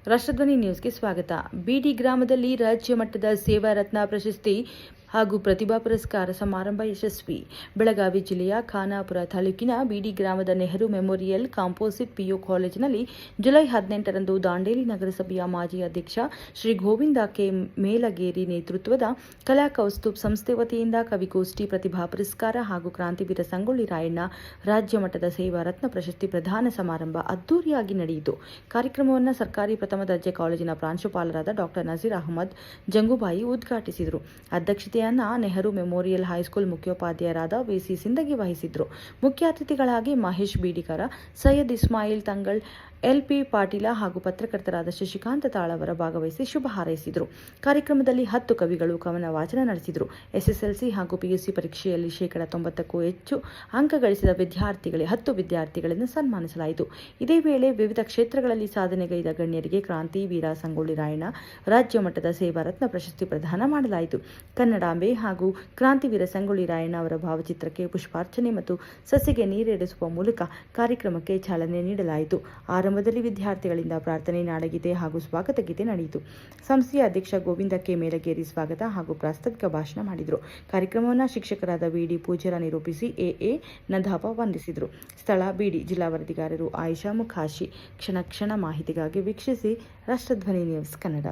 ರಾಷ್ಟ್ರಧ್ವನಿ ನ್ಯೂಸ್ಗೆ ಸ್ವಾಗತ. ಬಿಡಿ ಗ್ರಾಮದಲ್ಲಿ ರಾಜ್ಯ ಮಟ್ಟದ ಸೇವಾ ರತ್ನ ಪ್ರಶಸ್ತಿ ಹಾಗೂ ಪ್ರತಿಭಾ ಪುರಸ್ಕಾರ ಸಮಾರಂಭ ಯಶಸ್ವಿ. ಬೆಳಗಾವಿ ಜಿಲ್ಲೆಯ ಖಾನಾಪುರ ತಾಲೂಕಿನ ಬಿಡಿ ಗ್ರಾಮದ ನೆಹರು ಮೆಮೋರಿಯಲ್ ಕಾಂಪೋಸಿಟ್ ಪಿಯು ಕಾಲೇಜಿನಲ್ಲಿ ಜುಲೈ 18ರಂದು ದಾಂಡೇಲಿ ನಗರಸಭೆಯ ಮಾಜಿ ಅಧ್ಯಕ್ಷ ಶ್ರೀ ಗೋವಿಂದ ಕೆ. ಮೇಲಗೇರಿ ನೇತೃತ್ವದ ಕಲಾ ಕೌಸ್ತುಭ್ ಸಂಸ್ಥೆ ವತಿಯಿಂದ ಕವಿಗೋಷ್ಠಿ, ಪ್ರತಿಭಾ ಪುರಸ್ಕಾರ ಹಾಗೂ ಕ್ರಾಂತಿವೀರ ಸಂಗೊಳ್ಳಿ ರಾಯಣ್ಣ ರಾಜ್ಯ ಮಟ್ಟದ ಸೇವಾ ರತ್ನ ಪ್ರಶಸ್ತಿ ಪ್ರದಾನ ಸಮಾರಂಭ ಅದ್ದೂರಿಯಾಗಿ ನಡೆಯಿತು. ಕಾರ್ಯಕ್ರಮವನ್ನು ಸರ್ಕಾರಿ ಪ್ರಥಮ ದರ್ಜೆ ಕಾಲೇಜಿನ ಪ್ರಾಂಶುಪಾಲರಾದ ಡಾ. ನಜೀರ್ ಅಹಮದ್ ಜಂಗುಬಾಯಿ ಉದ್ಘಾಟಿಸಿದರು. ಅಧ್ಯಕ್ಷತೆಯನ್ನು ನೆಹರು ಮೆಮೋರಿಯಲ್ ಹೈಸ್ಕೂಲ್ ಮುಖ್ಯೋಪಾಧ್ಯಾಯರಾದ ವಿ.ಸಿ. ಸಿಂದಗಿ ವಹಿಸಿದ್ರು. ಮುಖ್ಯ ಅತಿಥಿಗಳಾಗಿ ಮಹೇಶ್ ಬೀಡಿಗರ, ಸೈಯದ್ ಇಸ್ಮಾಯಿಲ್ ತಂಗಳ್, ಎಲ್.ಪಿ. ಪಾಟೀಲ ಹಾಗೂ ಪತ್ರಕರ್ತರಾದ ಶಶಿಕಾಂತ ತಾಳವರ ಭಾಗವಹಿಸಿ ಶುಭ ಹಾರೈಸಿದರು. ಕಾರ್ಯಕ್ರಮದಲ್ಲಿ 10 ಕವಿಗಳು ಕವನ ವಾಚನ ನಡೆಸಿದರು. ಎಸ್ಎಸ್ಎಲ್ಸಿ ಹಾಗೂ ಪಿಯುಸಿ ಪರೀಕ್ಷೆಯಲ್ಲಿ 90%ಕ್ಕೂ ಹೆಚ್ಚು ಅಂಕ ಗಳಿಸಿದ 10 ವಿದ್ಯಾರ್ಥಿಗಳನ್ನು ಸನ್ಮಾನಿಸಲಾಯಿತು. ಇದೇ ವೇಳೆ ವಿವಿಧ ಕ್ಷೇತ್ರಗಳಲ್ಲಿ ಸಾಧನೆಗೈದ ಗಣ್ಯರಿಗೆ ಕ್ರಾಂತಿವೀರ ಸಂಗೊಳ್ಳಿ ರಾಯಣ್ಣ ರಾಜ್ಯ ಮಟ್ಟದ ಸೇವಾ ರತ್ನ ಪ್ರಶಸ್ತಿ ಪ್ರದಾನ ಮಾಡಲಾಯಿತು. ಕನ್ನಡಾಂಬೆ ಹಾಗೂ ಕ್ರಾಂತಿವೀರ ಸಂಗೊಳ್ಳಿ ರಾಯಣ್ಣ ಅವರ ಭಾವಚಿತ್ರಕ್ಕೆ ಪುಷ್ಪಾರ್ಚನೆ ಮತ್ತು ಸಸಿಗೆ ನೀರೇರಿಸುವ ಮೂಲಕ ಕಾರ್ಯಕ್ರಮಕ್ಕೆ ಚಾಲನೆ ನೀಡಲಾಯಿತು. ಆರಂಭದಲ್ಲಿ ವಿದ್ಯಾರ್ಥಿಗಳಿಂದ ಪ್ರಾರ್ಥನೆ, ನಾಡಗೀತೆ ಹಾಗೂ ಸ್ವಾಗತ ಗೀತೆ ನಡೆಯಿತು. ಸಂಸ್ಥೆಯ ಅಧ್ಯಕ್ಷ ಗೋವಿಂದ ಕೆ. ಮೇಲಗೇರಿ ಸ್ವಾಗತ ಹಾಗೂ ಪ್ರಾಸ್ತಾವಿಕ ಭಾಷಣ ಮಾಡಿದರು. ಕಾರ್ಯಕ್ರಮವನ್ನು ಶಿಕ್ಷಕರಾದ ವಿ.ಡಿ. ಪೂಜ್ಯರ ನಿರೂಪಿಸಿ ಎ. ನದಾಫ ವಂದಿಸಿದರು. ಸ್ಥಳ ಬಿಡಿ. ಜಿಲ್ಲಾ ವರದಿಗಾರರು ಆಯಿಷಾ ಮುಖಾಶಿ. ಕ್ಷಣ ಕ್ಷಣ ಮಾಹಿತಿಗಾಗಿ ವೀಕ್ಷಿಸಿ ರಾಷ್ಟ್ರಧ್ವನಿ ನ್ಯೂಸ್ ಕನ್ನಡ.